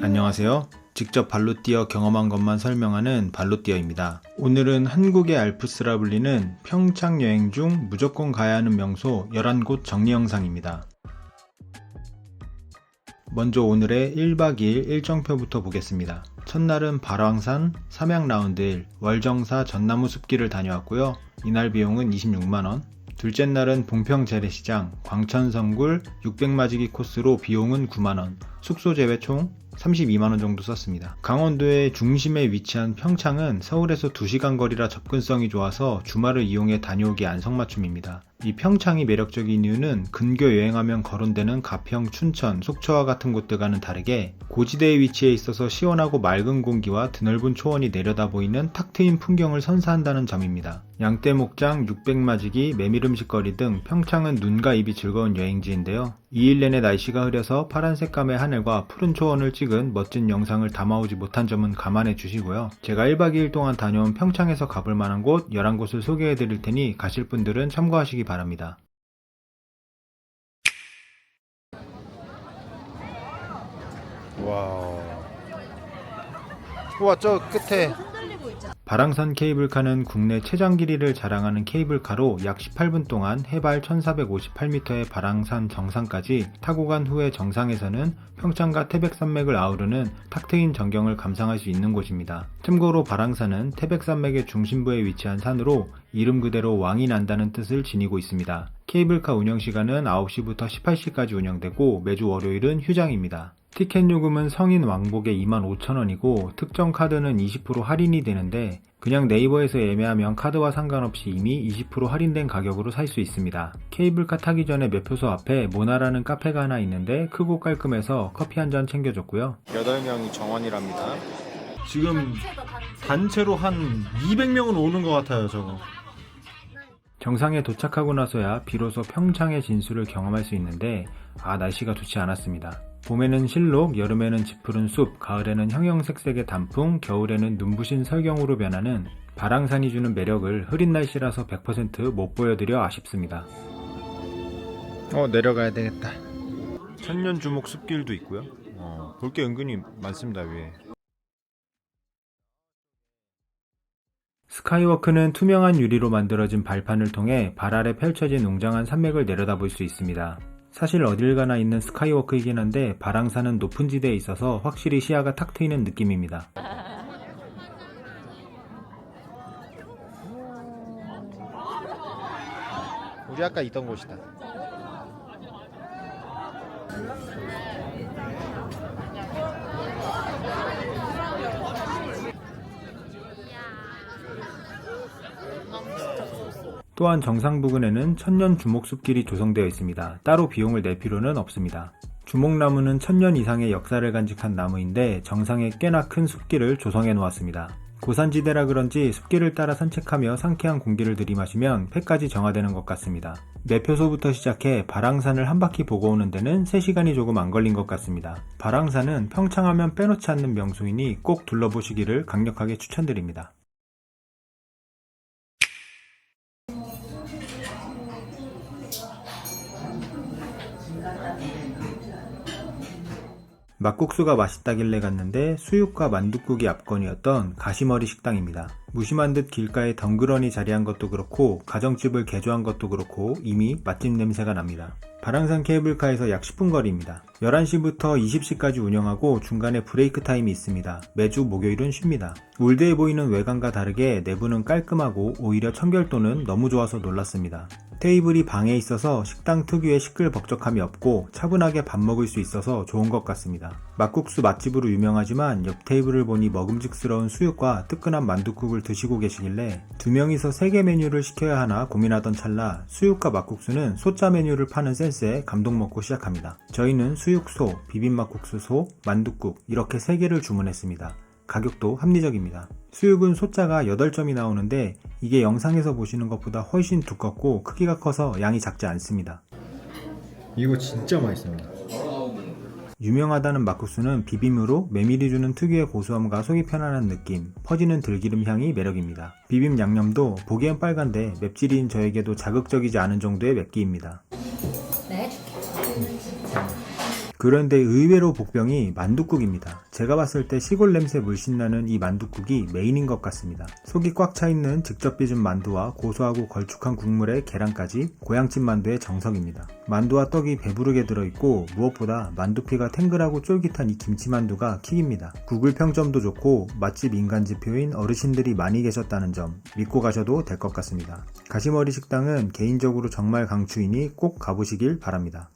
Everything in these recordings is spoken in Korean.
안녕하세요. 직접 발로 뛰어 경험한 것만 설명하는 발로뛰어입니다. 오늘은 한국의 알프스라 불리는 평창 여행 중 무조건 가야 하는 명소 11곳 정리 영상입니다. 먼저 오늘의 1박 2일 일정표부터 보겠습니다. 첫날은 발왕산, 삼양라운드 1, 월정사 전나무 숲길을 다녀왔고요. 이날 비용은 26만원. 둘째 날은 봉평 재래시장, 광천섬굴 600마지기 코스로 비용은 9만원, 숙소 제외 총 32만원 정도 썼습니다. 강원도의 중심에 위치한 평창은 서울에서 2시간 거리라 접근성이 좋아서 주말을 이용해 다녀오기 안성맞춤입니다. 이 평창이 매력적인 이유는 근교 여행하면 거론되는 가평, 춘천, 속초와 같은 곳들과는 다르게 고지대에 위치해 있어서 시원하고 맑은 공기와 드넓은 초원이 내려다 보이는 탁 트인 풍경을 선사한다는 점입니다. 양떼목장, 600마지기, 메밀음식거리 등 평창은 눈과 입이 즐거운 여행지인데요. 2일 내내 날씨가 흐려서 파란 색감의 하늘과 푸른 초원을 찍은 멋진 영상을 담아오지 못한 점은 감안해 주시고요. 제가 1박 2일 동안 다녀온 평창에서 가볼 만한 곳 11곳을 소개해 드릴 테니 가실 분들은 참고하시기 바랍니다. 와, 저 끝에 발왕산 케이블카는 국내 최장 길이를 자랑하는 케이블카로 약 18분 동안 해발 1458m의 발왕산 정상까지 타고 간 후에 정상에서는 평창과 태백산맥을 아우르는 탁 트인 전경을 감상할 수 있는 곳입니다. 참고로 발왕산은 태백산맥의 중심부에 위치한 산으로 이름 그대로 왕이 난다는 뜻을 지니고 있습니다. 케이블카 운영시간은 9시부터 18시까지 운영되고 매주 월요일은 휴장입니다. 티켓 요금은 성인 왕복에 25,000원이고 특정 카드는 20% 할인이 되는데 그냥 네이버에서 예매하면 카드와 상관없이 이미 20% 할인된 가격으로 살 수 있습니다. 케이블카 타기 전에 매표소 앞에 모나라는 카페가 하나 있는데 크고 깔끔해서 커피 한 잔 챙겨줬고요. 8명이 정원이랍니다. 지금 단체로 한 200명은 오는 것 같아요, 저거. 정상에 도착하고 나서야 비로소 평창의 진수를 경험할 수 있는데 날씨가 좋지 않았습니다. 봄에는 실록, 여름에는 짙푸른 숲, 가을에는 형형색색의 단풍, 겨울에는 눈부신 설경으로 변하는 발왕산이 주는 매력을 흐린 날씨라서 100% 못 보여드려 아쉽습니다. 내려가야 되겠다. 천년주목 숲길도 있고요. 볼 게 은근히 많습니다, 위에. 스카이워크는 투명한 유리로 만들어진 발판을 통해 발 아래 펼쳐진 웅장한 산맥을 내려다볼 수 있습니다. 사실 어딜 가나 있는 스카이워크이긴 한데 발왕산은 높은 지대에 있어서 확실히 시야가 탁 트이는 느낌입니다. 우리 아까 있던 곳이다. 또한 정상 부근에는 천년 주목숲길이 조성되어 있습니다. 따로 비용을 낼 필요는 없습니다. 주목나무는 1000년 이상의 역사를 간직한 나무인데 정상에 꽤나 큰 숲길을 조성해 놓았습니다. 고산지대라 그런지 숲길을 따라 산책하며 상쾌한 공기를 들이마시면 폐까지 정화되는 것 같습니다. 매표소부터 시작해 발왕산을 한 바퀴 보고 오는 데는 3시간이 조금 안 걸린 것 같습니다. 발왕산은 평창하면 빼놓지 않는 명소이니 꼭 둘러보시기를 강력하게 추천드립니다. 막국수가 맛있다길래 갔는데 수육과 만둣국이 압권이었던 가시머리 식당입니다. 무심한 듯 길가에 덩그러니 자리한 것도 그렇고 가정집을 개조한 것도 그렇고 이미 맛집 냄새가 납니다. 발왕산 케이블카에서 약 10분 거리입니다. 11시부터 20시까지 운영하고 중간에 브레이크 타임이 있습니다. 매주 목요일은 쉽니다. 울드해 보이는 외관과 다르게 내부는 깔끔하고 오히려 청결도는 너무 좋아서 놀랐습니다. 테이블이 방에 있어서 식당 특유의 시끌벅적함이 없고 차분하게 밥 먹을 수 있어서 좋은 것 같습니다. 막국수 맛집으로 유명하지만 옆 테이블을 보니 먹음직스러운 수육과 뜨끈한 만둣국을 드시고 계시길래 2명이서 3개 메뉴를 시켜야 하나 고민하던 찰나 수육과 막국수는 소자 메뉴를 파는 센스에 감동 먹고 시작합니다. 저희는 수육소, 비빔막국수소, 만둣국 이렇게 3개를 주문했습니다. 가격도 합리적입니다. 수육은 소자가 8점이 나오는데 이게 영상에서 보시는 것보다 훨씬 두껍고 크기가 커서 양이 작지 않습니다. 이거 진짜 맛있습니다. 유명하다는 막국수는 비빔으로 메밀이 주는 특유의 고소함과 속이 편안한 느낌, 퍼지는 들기름 향이 매력입니다. 비빔 양념도 보기엔 빨간데 맵찔인 저에게도 자극적이지 않은 정도의 맵기입니다. 그런데 의외로 복병이 만둣국입니다. 제가 봤을 때 시골 냄새 물씬 나는 이 만둣국이 메인인 것 같습니다. 속이 꽉 차있는 직접 빚은 만두와 고소하고 걸쭉한 국물에 계란까지 고향집 만두의 정석입니다. 만두와 떡이 배부르게 들어있고 무엇보다 만두피가 탱글하고 쫄깃한 이 김치만두가 킥입니다. 구글 평점도 좋고 맛집 인간지표인 어르신들이 많이 계셨다는 점 믿고 가셔도 될 것 같습니다. 가시머리 식당은 개인적으로 정말 강추이니 꼭 가보시길 바랍니다.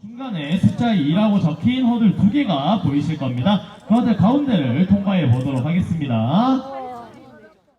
중간에 숫자 2라고 적힌 허들 2개가 보이실 겁니다. 그 허들 가운데를 통과해 보도록 하겠습니다.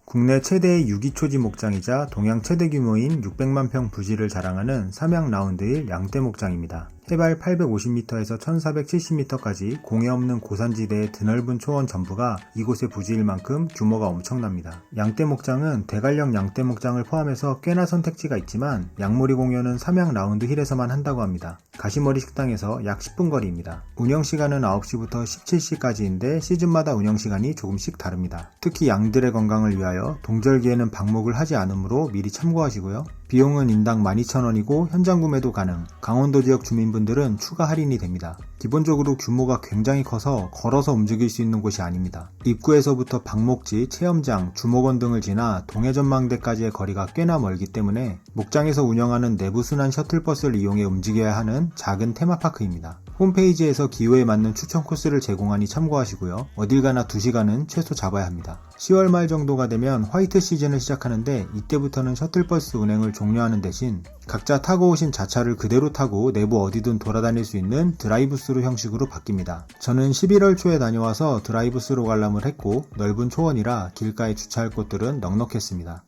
국내 최대의 유기초지 목장이자 동양 최대 규모인 600만 평 부지를 자랑하는 삼양 라운드힐 양떼 목장입니다. 해발 850m에서 1470m까지 공해 없는 고산지대의 드넓은 초원 전부가 이곳의 부지일 만큼 규모가 엄청납니다. 양떼 목장은 대관령 양떼 목장을 포함해서 꽤나 선택지가 있지만 양모리 공연은 삼양 라운드 힐에서만 한다고 합니다. 가시머리 식당에서 약 10분 거리입니다. 운영시간은 9시부터 17시까지인데 시즌마다 운영시간이 조금씩 다릅니다. 특히 양들의 건강을 위하여 동절기에는 방목을 하지 않으므로 미리 참고하시고요. 비용은 인당 12,000원이고 현장 구매도 가능, 강원도 지역 주민분들은 추가 할인이 됩니다. 기본적으로 규모가 굉장히 커서 걸어서 움직일 수 있는 곳이 아닙니다. 입구에서부터 방목지, 체험장, 주목원 등을 지나 동해전망대까지의 거리가 꽤나 멀기 때문에 목장에서 운영하는 내부 순환 셔틀버스를 이용해 움직여야 하는 작은 테마파크입니다. 홈페이지에서 기호에 맞는 추천 코스를 제공하니 참고하시고요. 어딜 가나 2시간은 최소 잡아야 합니다. 10월 말 정도가 되면 화이트 시즌을 시작하는데 이때부터는 셔틀버스 운행을 종료하는 대신 각자 타고 오신 자차를 그대로 타고 내부 어디든 돌아다닐 수 있는 드라이브스루 형식으로 바뀝니다. 저는 11월 초에 다녀와서 드라이브스루 관람을 했고 넓은 초원이라 길가에 주차할 곳들은 넉넉했습니다.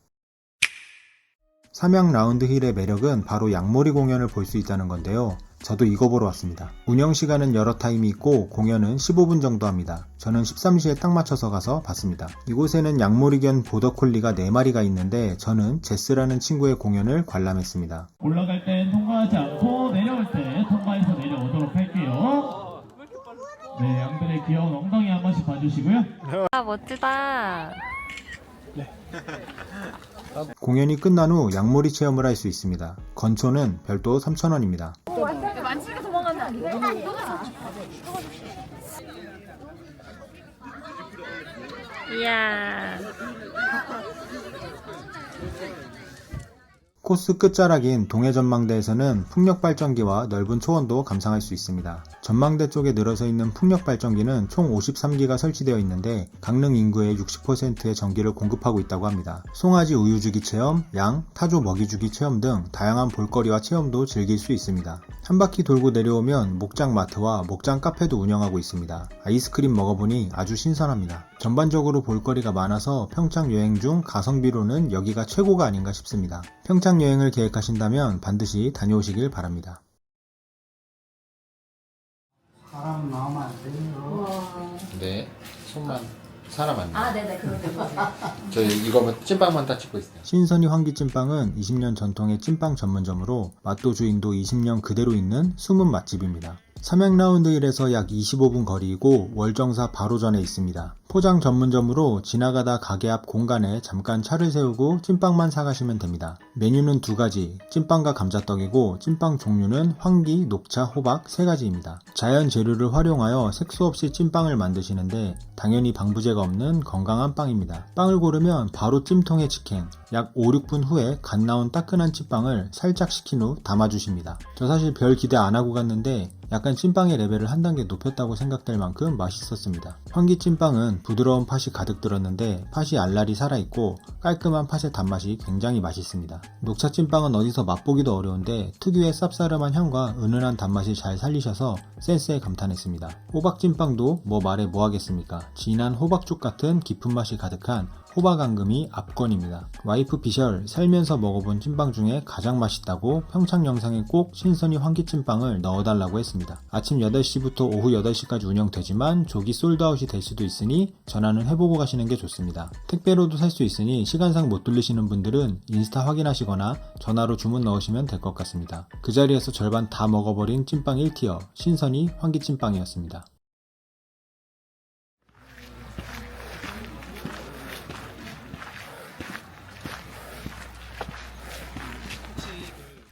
삼양 라운드 힐의 매력은 바로 양모리 공연을 볼 수 있다는 건데요. 저도 이거 보러 왔습니다. 운영시간은 여러 타임이 있고 공연은 15분 정도 합니다. 저는 13시에 딱 맞춰서 가서 봤습니다. 이곳에는 양모리견 보더콜리가 4마리가 있는데 저는 제스라는 친구의 공연을 관람했습니다. 올라갈 땐 통과하지 않고 내려올 때 통과해서 내려오도록 할게요. 네, 양들의 귀여운 엉덩이 한 번씩 봐주시고요. 아, 멋지다. 공연이 끝난 후 양모리 체험을 할 수 있습니다. 건초는 별도 3,000원입니다. 만지게 도망가면 안 돼. 이야. 코스 끝자락인 동해전망대에서는 풍력발전기와 넓은 초원도 감상할 수 있습니다. 전망대 쪽에 늘어서 있는 풍력발전기는 총 53기가 설치되어 있는데 강릉 인구의 60%의 전기를 공급하고 있다고 합니다. 송아지 우유주기 체험, 양, 타조 먹이주기 체험 등 다양한 볼거리와 체험도 즐길 수 있습니다. 한 바퀴 돌고 내려오면 목장 마트와 목장 카페도 운영하고 있습니다. 아이스크림 먹어보니 아주 신선합니다. 전반적으로 볼거리가 많아서 평창 여행 중 가성비로는 여기가 최고가 아닌가 싶습니다. 평창 여행을 계획하신다면 반드시 다녀오시길 바랍니다. 사람 나오면 안 돼요. 네, 손만 사람 안 나. 아, 네네, 그런데. 저 이거 찐빵만 딱 찍고 있어요. 신선이 황기찐빵은 20년 전통의 찐빵 전문점으로 맛도 주인도 20년 그대로 있는 숨은 맛집입니다. 삼양 라운드 힐에서 약 25분 거리이고 월정사 바로 전에 있습니다. 포장 전문점으로 지나가다 가게 앞 공간에 잠깐 차를 세우고 찐빵만 사가시면 됩니다. 메뉴는 2가지, 찐빵과 감자떡이고 찐빵 종류는 황기, 녹차, 호박 3가지입니다. 자연 재료를 활용하여 색소 없이 찐빵을 만드시는데 당연히 방부제가 없는 건강한 빵입니다. 빵을 고르면 바로 찜통에 직행, 약 5, 6분 후에 갓 나온 따끈한 찐빵을 살짝 식힌 후 담아주십니다. 저 사실 별 기대 안 하고 갔는데 약간 찐빵의 레벨을 한 단계 높였다고 생각될 만큼 맛있었습니다. 황기 찐빵은 부드러운 팥이 가득 들었는데 팥이 알알이 살아있고 깔끔한 팥의 단맛이 굉장히 맛있습니다. 녹차 찐빵은 어디서 맛보기도 어려운데 특유의 쌉싸름한 향과 은은한 단맛이 잘 살리셔서 센스에 감탄했습니다. 호박 찐빵도 뭐 말해 뭐 하겠습니까? 진한 호박죽 같은 깊은 맛이 가득한 호박 앙금이 압권입니다. 와이프 비셜 살면서 먹어본 찐빵 중에 가장 맛있다고 평창 영상에 꼭 신선이 황기찐빵을 넣어달라고 했습니다. 아침 8시부터 오후 8시까지 운영되지만 조기 솔드아웃이 될 수도 있으니 전화는 해보고 가시는 게 좋습니다. 택배로도 살 수 있으니 시간상 못 들리시는 분들은 인스타 확인하시거나 전화로 주문 넣으시면 될 것 같습니다. 그 자리에서 절반 다 먹어버린 찐빵 1티어 신선이 황기찐빵이었습니다.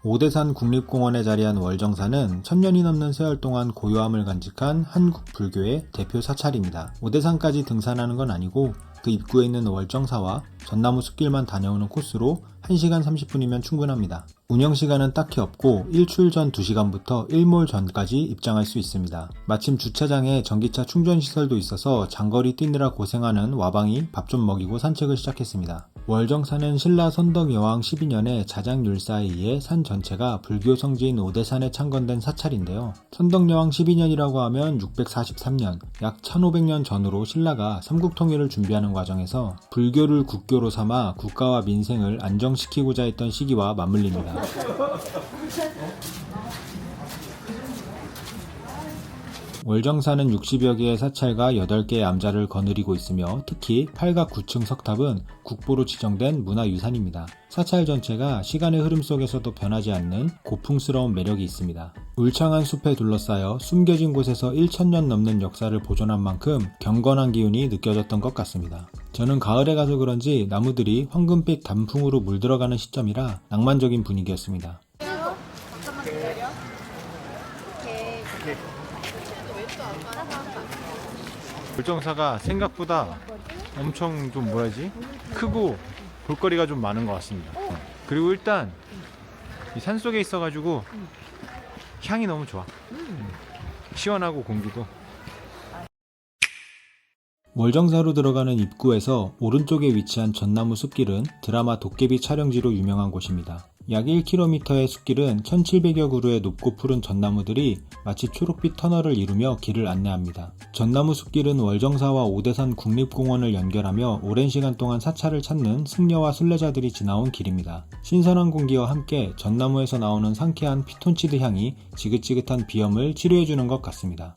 오대산 국립공원에 자리한 월정사는 천년이 넘는 세월 동안 고요함을 간직한 한국 불교의 대표 사찰입니다. 오대산까지 등산하는 건 아니고 그 입구에 있는 월정사와 전나무 숲길만 다녀오는 코스로 1시간 30분이면 충분합니다. 운영시간은 딱히 없고 일주일 전 2시간부터 일몰 전까지 입장할 수 있습니다. 마침 주차장에 전기차 충전시설도 있어서 장거리 뛰느라 고생하는 와방이 밥 좀 먹이고 산책을 시작했습니다. 월정사는 신라 선덕여왕 12년에 자장율사에 의해 산 전체가 불교 성지인 오대산에 창건된 사찰인데요. 선덕여왕 12년이라고 하면 643년, 약 1500년 전으로 신라가 삼국통일을 준비하는 과정에서 불교를 국교로 삼아 국가와 민생을 안정시키고자 했던 시기와 맞물립니다. 월정사는 60여 개의 사찰과 8개의 암자를 거느리고 있으며 특히 8각 9층 석탑은 국보로 지정된 문화유산입니다. 사찰 전체가 시간의 흐름 속에서도 변하지 않는 고풍스러운 매력이 있습니다. 울창한 숲에 둘러싸여 숨겨진 곳에서 1000년 넘는 역사를 보존한 만큼 경건한 기운이 느껴졌던 것 같습니다. 저는 가을에 가서 그런지 나무들이 황금빛 단풍으로 물들어가는 시점이라 낭만적인 분위기였습니다. 월정사가 생각보다 엄청 좀 뭐라지? 크고 볼거리가 좀 많은 것 같습니다. 그리고 일단 이 산속에 있어가지고 향이 너무 좋아. 시원하고 공기도. 월정사로 들어가는 입구에서 오른쪽에 위치한 전나무 숲길은 드라마 도깨비 촬영지로 유명한 곳입니다. 약 1km의 숲길은 1700여 그루의 높고 푸른 전나무들이 마치 초록빛 터널을 이루며 길을 안내합니다. 전나무 숲길은 월정사와 오대산 국립공원을 연결하며 오랜 시간 동안 사찰을 찾는 승려와 순례자들이 지나온 길입니다. 신선한 공기와 함께 전나무에서 나오는 상쾌한 피톤치드 향이 지긋지긋한 비염을 치료해주는 것 같습니다.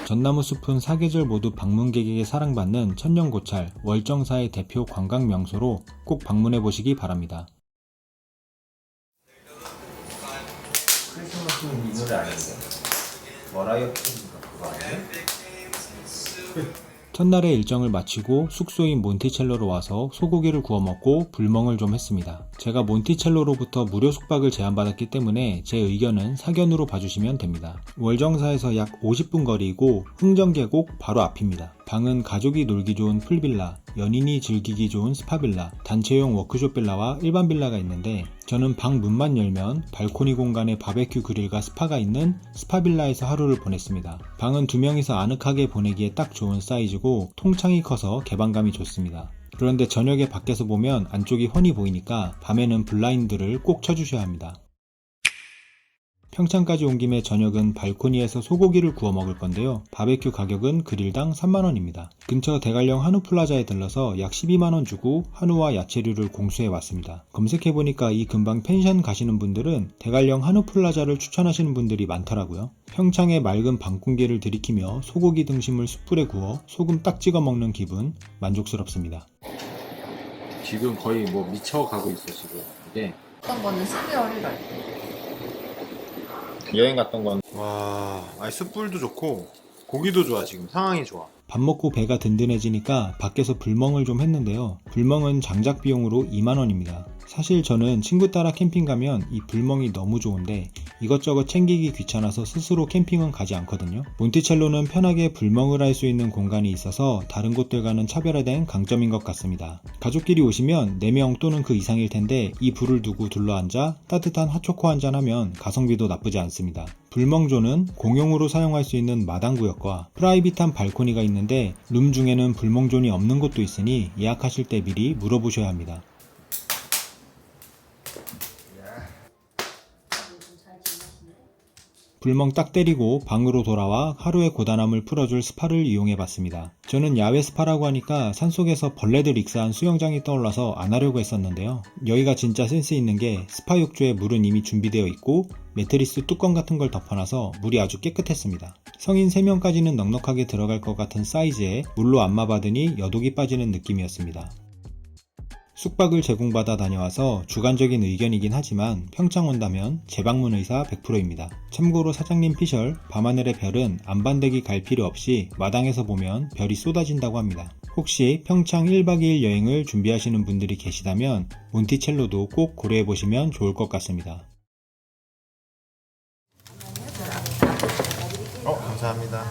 전나무 숲은 사계절 모두 방문객에게 사랑받는 천년고찰 월정사의 대표 관광 명소로 꼭 방문해 보시기 바랍니다. 크리스마스는 이 노래 아닌데? 머라이어 캐리인가 그거 아니에요? 첫날의 일정을 마치고 숙소인 몬티첼로로 와서 소고기를 구워 먹고 불멍을 좀 했습니다. 제가 몬티첼로로부터 무료 숙박을 제안받았기 때문에 제 의견은 사견으로 봐주시면 됩니다. 월정사에서 약 50분 거리이고 흥정계곡 바로 앞입니다. 방은 가족이 놀기 좋은 풀빌라, 연인이 즐기기 좋은 스파빌라, 단체용 워크숍 빌라와 일반 빌라가 있는데 저는 방 문만 열면 발코니 공간에 바베큐 그릴과 스파가 있는 스파빌라에서 하루를 보냈습니다. 방은 2명이서 아늑하게 보내기에 딱 좋은 사이즈고 통창이 커서 개방감이 좋습니다. 그런데 저녁에 밖에서 보면 안쪽이 훤히 보이니까 밤에는 블라인드를 꼭 쳐주셔야 합니다. 평창까지 온 김에 저녁은 발코니에서 소고기를 구워 먹을 건데요. 바베큐 가격은 그릴당 3만원입니다. 근처 대관령 한우플라자에 들러서 약 12만원 주고 한우와 야채류를 공수해 왔습니다. 검색해보니까 이 근방 펜션 가시는 분들은 대관령 한우플라자를 추천하시는 분들이 많더라고요. 평창의 맑은 밤 공기를 들이키며 소고기 등심을 숯불에 구워 소금 딱 찍어 먹는 기분 만족스럽습니다. 지금 거의 미쳐가고 있어 지금 이게. 어떤 거는 12월일 날. 여행 갔던 건 숯불도 좋고 고기도 좋아. 지금 상황이 좋아. 밥 먹고 배가 든든해지니까 밖에서 불멍을 좀 했는데요. 불멍은 장작 비용으로 2만원입니다. 사실 저는 친구 따라 캠핑 가면 이 불멍이 너무 좋은데 이것저것 챙기기 귀찮아서 스스로 캠핑은 가지 않거든요. 몬티첼로는 편하게 불멍을 할 수 있는 공간이 있어서 다른 곳들과는 차별화된 강점인 것 같습니다. 가족끼리 오시면 4명 또는 그 이상일 텐데 이 불을 두고 둘러앉아 따뜻한 핫초코 한잔하면 가성비도 나쁘지 않습니다. 불멍조는 공용으로 사용할 수 있는 마당구역과 프라이빗한 발코니가 있는데 룸 중에는 불멍존이 없는 곳도 있으니 예약하실 때 미리 물어보셔야 합니다. 불멍 딱 때리고 방으로 돌아와 하루의 고단함을 풀어줄 스파를 이용해봤습니다. 저는 야외 스파라고 하니까 산속에서 벌레들 익사한 수영장이 떠올라서 안 하려고 했었는데요. 여기가 진짜 센스 있는 게 스파 욕조에 물은 이미 준비되어 있고 매트리스 뚜껑 같은 걸 덮어놔서 물이 아주 깨끗했습니다. 성인 3명까지는 넉넉하게 들어갈 것 같은 사이즈에 물로 안마 받으니 여독이 빠지는 느낌이었습니다. 숙박을 제공받아 다녀와서 주관적인 의견이긴 하지만 평창 온다면 재방문 의사 100%입니다. 참고로 사장님 피셜 밤하늘의 별은 안반대기 갈 필요 없이 마당에서 보면 별이 쏟아진다고 합니다. 혹시 평창 1박 2일 여행을 준비하시는 분들이 계시다면 몬티첼로도 꼭 고려해보시면 좋을 것 같습니다. 감사합니다.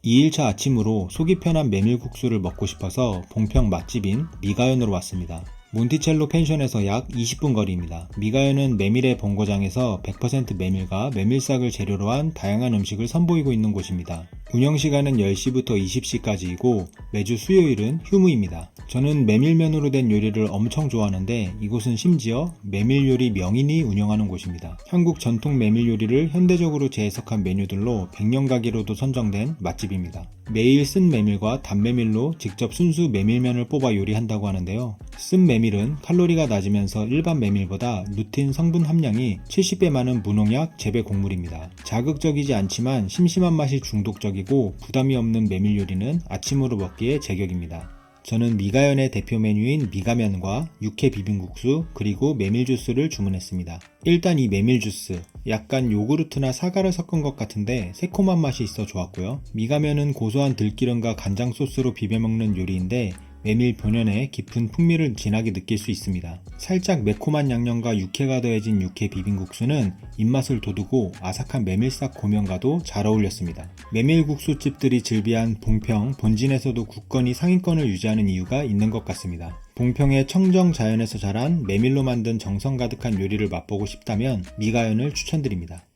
2일차 아침으로 속이 편한 메밀국수를 먹고 싶어서 봉평 맛집인 미가연으로 왔습니다. 몬티첼로 펜션에서 약 20분 거리입니다. 미가연은 메밀의 본고장에서 100% 메밀과 메밀싹을 재료로 한 다양한 음식을 선보이고 있는 곳입니다. 운영시간은 10시부터 20시까지이고 매주 수요일은 휴무입니다. 저는 메밀면으로 된 요리를 엄청 좋아하는데 이곳은 심지어 메밀 요리 명인이 운영하는 곳입니다. 한국 전통 메밀 요리를 현대적으로 재해석한 메뉴들로 100년 가기로도 선정된 맛집입니다. 매일 쓴 메밀과 단메밀로 직접 순수 메밀면을 뽑아 요리한다고 하는데요. 쓴 메밀은 칼로리가 낮으면서 일반 메밀보다 루틴 성분 함량이 70배 많은 무농약 재배 곡물입니다. 자극적이지 않지만 심심한 맛이 중독적이고 부담이 없는 메밀 요리는 아침으로 먹기에 제격입니다. 저는 미가연의 대표 메뉴인 미가면과 육회 비빔국수 그리고 메밀 주스를 주문했습니다. 일단 이 메밀 주스 약간 요구르트나 사과를 섞은 것 같은데 새콤한 맛이 있어 좋았고요. 미가면은 고소한 들기름과 간장 소스로 비벼먹는 요리인데 메밀 본연의 깊은 풍미를 진하게 느낄 수 있습니다. 살짝 매콤한 양념과 육회가 더해진 육회 비빔국수는 입맛을 돋우고 아삭한 메밀싹 고명과도 잘 어울렸습니다. 메밀국수집들이 즐비한 봉평 본진에서도 굳건히 상위권을 유지하는 이유가 있는 것 같습니다. 봉평의 청정 자연에서 자란 메밀로 만든 정성 가득한 요리를 맛보고 싶다면 미가연을 추천드립니다.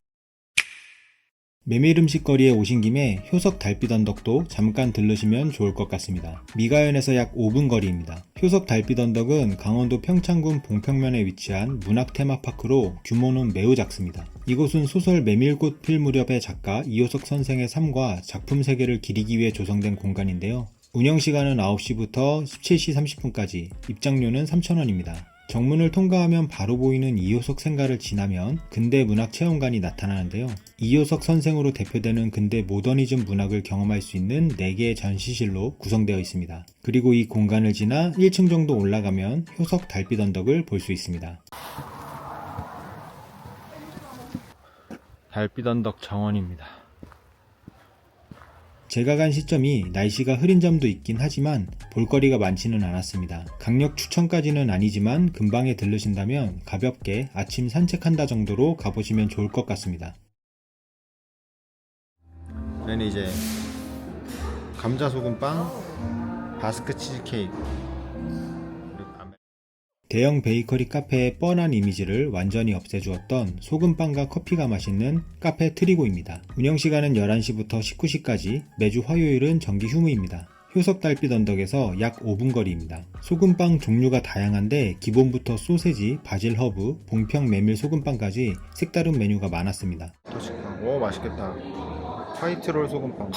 메밀 음식거리에 오신 김에 효석 달빛 언덕도 잠깐 들르시면 좋을 것 같습니다. 미가연에서 약 5분 거리입니다. 효석 달빛 언덕은 강원도 평창군 봉평면에 위치한 문학 테마파크로 규모는 매우 작습니다. 이곳은 소설 메밀꽃 필 무렵의 작가 이효석 선생의 삶과 작품 세계를 기리기 위해 조성된 공간인데요. 운영시간은 9시부터 17시 30분까지, 입장료는 3,000원입니다. 정문을 통과하면 바로 보이는 이효석 생가를 지나면 근대 문학 체험관이 나타나는데요. 이효석 선생으로 대표되는 근대 모더니즘 문학을 경험할 수 있는 4개의 전시실로 구성되어 있습니다. 그리고 이 공간을 지나 1층 정도 올라가면 효석 달빛 언덕을 볼 수 있습니다. 달빛 언덕 정원입니다. 제가 간 시점이 날씨가 흐린 점도 있긴 하지만 볼거리가 많지는 않았습니다. 강력 추천까지는 아니지만 근방에 들르신다면 가볍게 아침 산책한다 정도로 가보시면 좋을 것 같습니다. 저희는 이제 감자 소금빵, 바스크 치즈케이크, 대형 베이커리 카페의 뻔한 이미지를 완전히 없애주었던 소금빵과 커피가 맛있는 카페 트리고입니다. 운영시간은 11시부터 19시까지, 매주 화요일은 정기 휴무입니다. 효석 달빛 언덕에서 약 5분 거리입니다. 소금빵 종류가 다양한데 기본부터 소세지, 바질 허브, 봉평 메밀 소금빵까지 색다른 메뉴가 많았습니다. 토식빵. 오, 맛있겠다. 화이트롤 소금빵.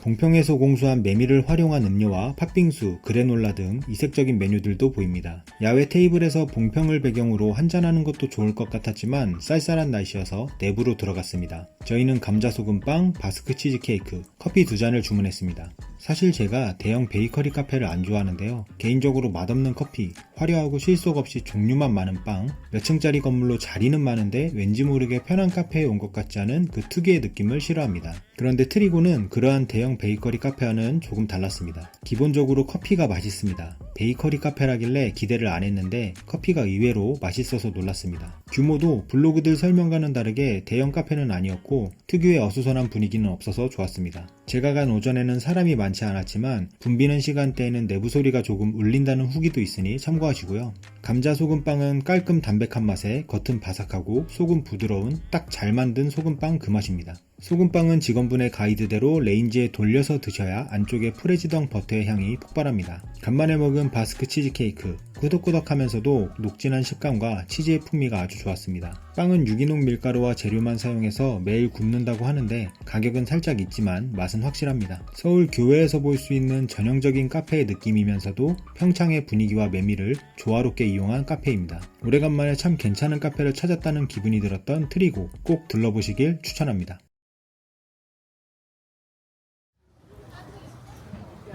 봉평에서 공수한 메밀을 활용한 음료와 팥빙수, 그래놀라 등 이색적인 메뉴들도 보입니다. 야외 테이블에서 봉평을 배경으로 한잔하는 것도 좋을 것 같았지만 쌀쌀한 날씨여서 내부로 들어갔습니다. 저희는 감자소금빵, 바스크 치즈케이크, 커피 2잔을 주문했습니다. 사실 제가 대형 베이커리 카페를 안 좋아하는데요. 개인적으로 맛없는 커피, 화려하고 실속 없이 종류만 많은 빵, 몇 층짜리 건물로 자리는 많은데 왠지 모르게 편한 카페에 온 것 같지 않은 그 특유의 느낌을 싫어합니다. 그런데 트리고는 그러한 대형 베이커리 카페와는 조금 달랐습니다. 기본적으로 커피가 맛있습니다. 베이커리 카페라길래 기대를 안 했는데 커피가 의외로 맛있어서 놀랐습니다. 규모도 블로그들 설명과는 다르게 대형 카페는 아니었고 특유의 어수선한 분위기는 없어서 좋았습니다. 제가 간 오전에는 사람이 많지 않았지만 붐비는 시간대에는 내부 소리가 조금 울린다는 후기도 있으니 참고하시고요. 감자 소금빵은 깔끔 담백한 맛에 겉은 바삭하고 속은 부드러운 딱 잘 만든 소금빵 그 맛입니다. 소금빵은 직원분의 가이드대로 레인지에 돌려서 드셔야 안쪽에 프레지덩 버터의 향이 폭발합니다. 간만에 먹은 바스크 치즈케이크, 꾸덕꾸덕하면서도 녹진한 식감과 치즈의 풍미가 아주 좋았습니다. 빵은 유기농 밀가루와 재료만 사용해서 매일 굽는다고 하는데 가격은 살짝 있지만 맛은 확실합니다. 서울 교외에서 볼 수 있는 전형적인 카페의 느낌이면서도 평창의 분위기와 메밀을 조화롭게 이용한 카페입니다. 오래간만에 참 괜찮은 카페를 찾았다는 기분이 들었던 트리고, 꼭 들러보시길 추천합니다.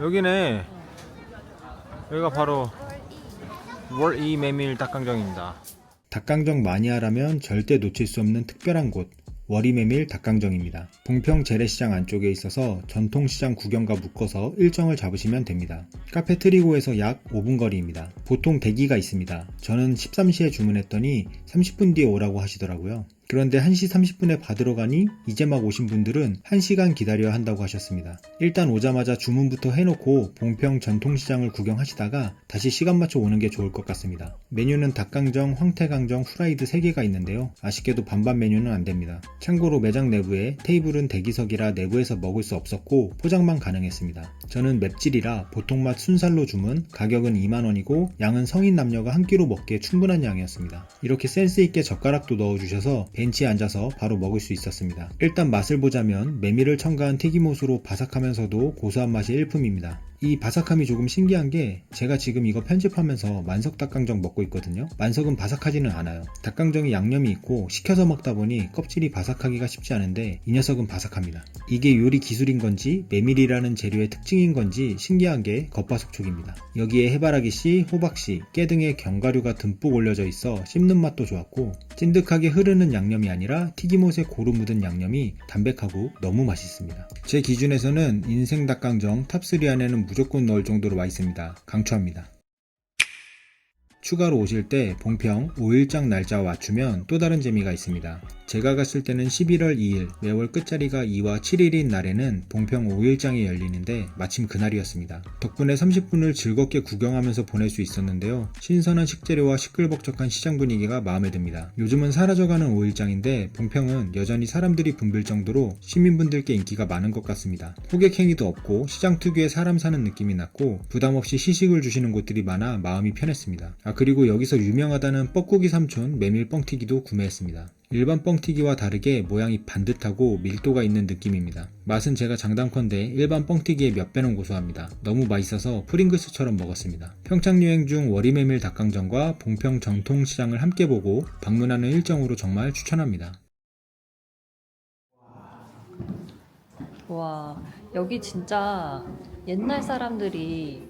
여기네. 여기가 바로 월이 메밀 닭강정입니다. 닭강정 마니아라면 절대 놓칠 수 없는 특별한 곳, 월이메밀 닭강정입니다. 봉평 재래시장 안쪽에 있어서 전통시장 구경과 묶어서 일정을 잡으시면 됩니다. 카페 트리고에서 약 5분 거리입니다. 보통 대기가 있습니다. 저는 13시에 주문했더니 30분 뒤에 오라고 하시더라고요. 그런데 1시 30분에 받으러 가니 이제 막 오신 분들은 1시간 기다려야 한다고 하셨습니다. 일단 오자마자 주문부터 해놓고 봉평 전통시장을 구경하시다가 다시 시간 맞춰 오는 게 좋을 것 같습니다. 메뉴는 닭강정, 황태강정, 후라이드 3개가 있는데요. 아쉽게도 반반 메뉴는 안됩니다. 참고로 매장 내부에 테이블은 대기석이라 내부에서 먹을 수 없었고 포장만 가능했습니다. 저는 맵찔이라 보통맛 순살로 주문, 가격은 2만원이고 양은 성인 남녀가 한 끼로 먹기에 충분한 양이었습니다. 이렇게 센스있게 젓가락도 넣어주셔서 벤치에 앉아서 바로 먹을 수 있었습니다. 일단 맛을 보자면 메밀을 첨가한 튀김옷으로 바삭하면서도 고소한 맛이 일품입니다. 이 바삭함이 조금 신기한 게 제가 지금 이거 편집하면서 만석 닭강정 먹고 있거든요. 만석은 바삭하지는 않아요. 닭강정이 양념이 있고 식혀서 먹다 보니 껍질이 바삭하기가 쉽지 않은데 이 녀석은 바삭합니다. 이게 요리 기술인 건지 메밀이라는 재료의 특징인 건지 신기한 게 겉바속촉입니다. 여기에 해바라기씨, 호박씨, 깨 등의 견과류가 듬뿍 올려져 있어 씹는 맛도 좋았고 찐득하게 흐르는 양념이 아니라 튀김옷에 고루 묻은 양념이 담백하고 너무 맛있습니다. 제 기준에서는 인생 닭강정 탑3 안에는 무조건 넣을 정도로 맛있습니다. 강추합니다. 추가로 오실 때 봉평 5일장 날짜와 맞추면 또 다른 재미가 있습니다. 제가 갔을 때는 11월 2일 매월 끝자리가 2와 7일인 날에는 봉평 5일장이 열리는데 마침 그날이었습니다. 덕분에 30분을 즐겁게 구경하면서 보낼 수 있었는데요. 신선한 식재료와 시끌벅적한 시장 분위기가 마음에 듭니다. 요즘은 사라져가는 5일장인데 봉평은 여전히 사람들이 붐빌 정도로 시민분들께 인기가 많은 것 같습니다. 호객행위도 없고 시장 특유의 사람 사는 느낌이 났고 부담없이 시식을 주시는 곳들이 많아 마음이 편했습니다. 그리고 여기서 유명하다는 뻐꾸기 삼촌 메밀 뻥튀기도 구매했습니다. 일반 뻥튀기와 다르게 모양이 반듯하고 밀도가 있는 느낌입니다. 맛은 제가 장담컨대 일반 뻥튀기의 몇 배는 고소합니다. 너무 맛있어서 프링글스처럼 먹었습니다. 평창여행 중 월이메밀 닭강정과 봉평 전통시장을 함께 보고 방문하는 일정으로 정말 추천합니다. 와, 여기 진짜 옛날 사람들이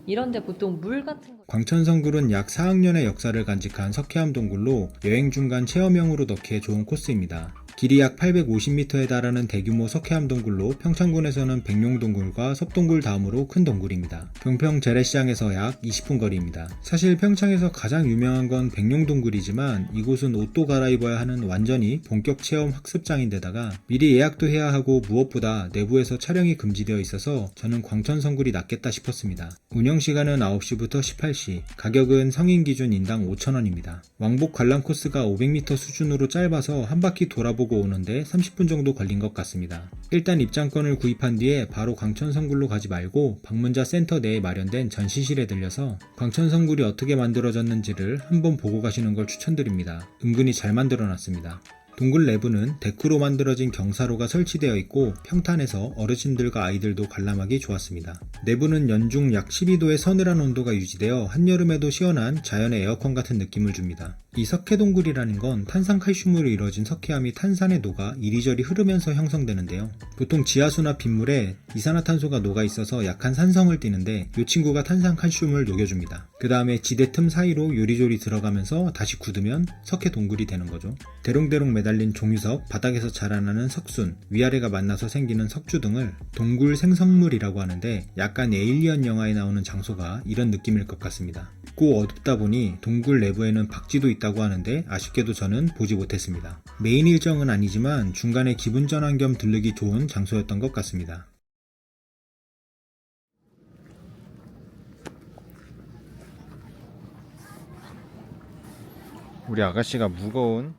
이런데 보통 물 같은 거 광천성굴은 약 4학년의 역사를 간직한 석회암 동굴로 여행 중간 체험형으로 넣기에 좋은 코스입니다. 길이 약 850m에 달하는 대규모 석회암 동굴로 평창군에서는 백룡동굴과 섭동굴 다음으로 큰 동굴입니다. 봉평 재래시장에서 약 20분 거리입니다. 사실 평창에서 가장 유명한 건 백룡동굴이지만 이곳은 옷도 갈아입어야 하는 완전히 본격 체험 학습장인데다가 미리 예약도 해야 하고 무엇보다 내부에서 촬영이 금지되어 있어서 저는 광천성굴이 낫겠다 싶었습니다. 운영시간은 9시부터 18시, 가격은 성인 기준 인당 5,000원입니다. 왕복 관람 코스가 500m 수준으로 짧아서 한 바퀴 돌아보고 오는데 30분 정도 걸린 것 같습니다. 일단 입장권을 구입한 뒤에 바로 광천성굴로 가지 말고 방문자 센터 내에 마련된 전시실에 들려서 광천성굴이 어떻게 만들어졌는지를 한번 보고 가시는 걸 추천드립니다. 은근히 잘 만들어놨습니다. 동굴 내부는 데크로 만들어진 경사로가 설치되어 있고 평탄해서 어르신들과 아이들도 관람하기 좋았습니다. 내부는 연중 약 12도의 서늘한 온도가 유지되어 한여름에도 시원한 자연의 에어컨 같은 느낌을 줍니다. 이 석회동굴이라는 건 탄산칼슘으로 이루어진 석회암이 탄산에 녹아 이리저리 흐르면서 형성되는데요. 보통 지하수나 빗물에 이산화탄소가 녹아 있어서 약한 산성을 띠는데 이 친구가 탄산칼슘을 녹여줍니다. 그 다음에 지대 틈 사이로 요리조리 들어가면서 다시 굳으면 석회동굴이 되는 거죠. 대롱대롱 매달린 종유석, 바닥에서 자라나는 석순, 위아래가 만나서 생기는 석주 등을 동굴 생성물이라고 하는데 약간 에일리언 영화에 나오는 장소가 이런 느낌일 것 같습니다. 고 어둡다 보니 동굴 내부에는 박쥐도 있다고 하는데 아쉽게도 저는 보지 못했습니다. 메인 일정은 아니지만 중간에 기분 전환 겸 들르기 좋은 장소였던 것 같습니다. 우리 아가씨가 무거운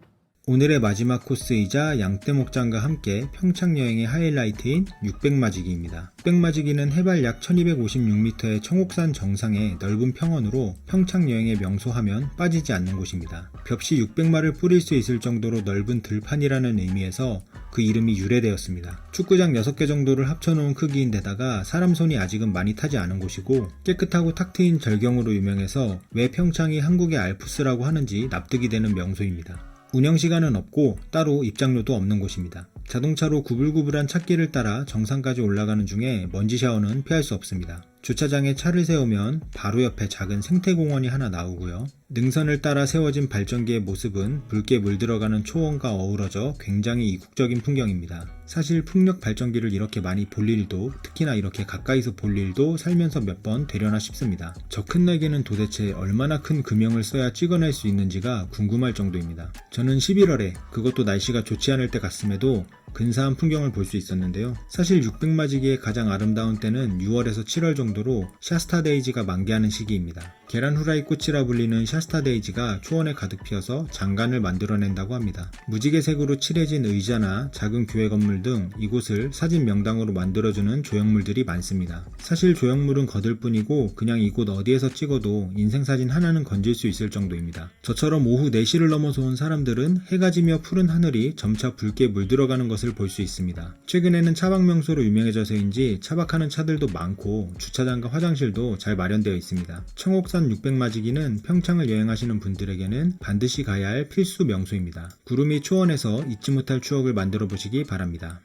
오늘의 마지막 코스이자 양떼목장과 함께 평창여행의 하이라이트인 600마지기입니다. 600마지기는 해발 약 1256m의 청옥산 정상의 넓은 평원으로 평창여행의 명소하면 빠지지 않는 곳입니다. 벽시 600마를 뿌릴 수 있을 정도로 넓은 들판이라는 의미에서 그 이름이 유래되었습니다. 축구장 6개 정도를 합쳐놓은 크기인데다가 사람 손이 아직은 많이 타지 않은 곳이고 깨끗하고 탁 트인 절경으로 유명해서 왜 평창이 한국의 알프스라고 하는지 납득이 되는 명소입니다. 운영시간은 없고 따로 입장료도 없는 곳입니다. 자동차로 구불구불한 찻길을 따라 정상까지 올라가는 중에 먼지 샤워는 피할 수 없습니다. 주차장에 차를 세우면 바로 옆에 작은 생태공원이 하나 나오고요. 능선을 따라 세워진 발전기의 모습은 붉게 물들어가는 초원과 어우러져 굉장히 이국적인 풍경입니다. 사실 풍력 발전기를 이렇게 많이 볼 일도, 특히나 이렇게 가까이서 볼 일도 살면서 몇 번 되려나 싶습니다. 저 큰 날개는 도대체 얼마나 큰 금형을 써야 찍어낼 수 있는지가 궁금할 정도입니다. 저는 11월에 그것도 날씨가 좋지 않을 때 갔음에도 근사한 풍경을 볼 수 있었는데요. 사실 600마지기의 가장 아름다운 때는 6월에서 7월 정도로 샤스타 데이지가 만개하는 시기입니다. 계란 후라이 꽃이라 불리는 샤스타 데이지가 초원에 가득 피어서 장관을 만들어낸다고 합니다. 무지개색으로 칠해진 의자나 작은 교회 건물 등 이곳을 사진 명당으로 만들어주는 조형물들이 많습니다. 사실 조형물은 거들 뿐이고 그냥 이곳 어디에서 찍어도 인생사진 하나는 건질 수 있을 정도입니다. 저처럼 오후 4시를 넘어서 온 사람들은 해가 지며 푸른 하늘이 점차 붉게 물들어가는 것을 볼 수 있습니다. 최근에는 차박 명소로 유명해져서인지 차박하는 차들도 많고 주차장과 화장실도 잘 마련되어 있습니다. 청옥산 600마지기는 평창을 여행하시는 분들에게는 반드시 가야 할 필수 명소입니다. 구름이 초원에서 잊지 못할 추억을 만들어 보시기 바랍니다.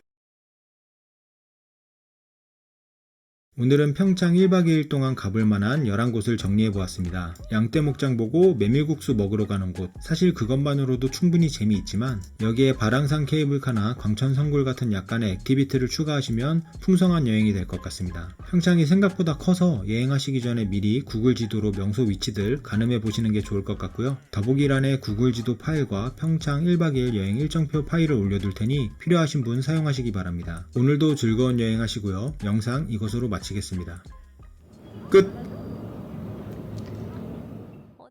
오늘은 평창 1박 2일 동안 가볼 만한 11곳을 정리해보았습니다. 양떼목장 보고 메밀국수 먹으러 가는 곳, 사실 그것만으로도 충분히 재미있지만 여기에 바랑산 케이블카나 광천 성굴 같은 약간의 액티비티를 추가하시면 풍성한 여행이 될 것 같습니다. 평창이 생각보다 커서 여행하시기 전에 미리 구글 지도로 명소 위치들 가늠해보시는 게 좋을 것 같고요. 더보기란에 구글 지도 파일과 평창 1박 2일 여행 일정표 파일을 올려둘 테니 필요하신 분 사용하시기 바랍니다. 오늘도 즐거운 여행 하시고요. 영상 이것으로 마치겠습니다. 끝!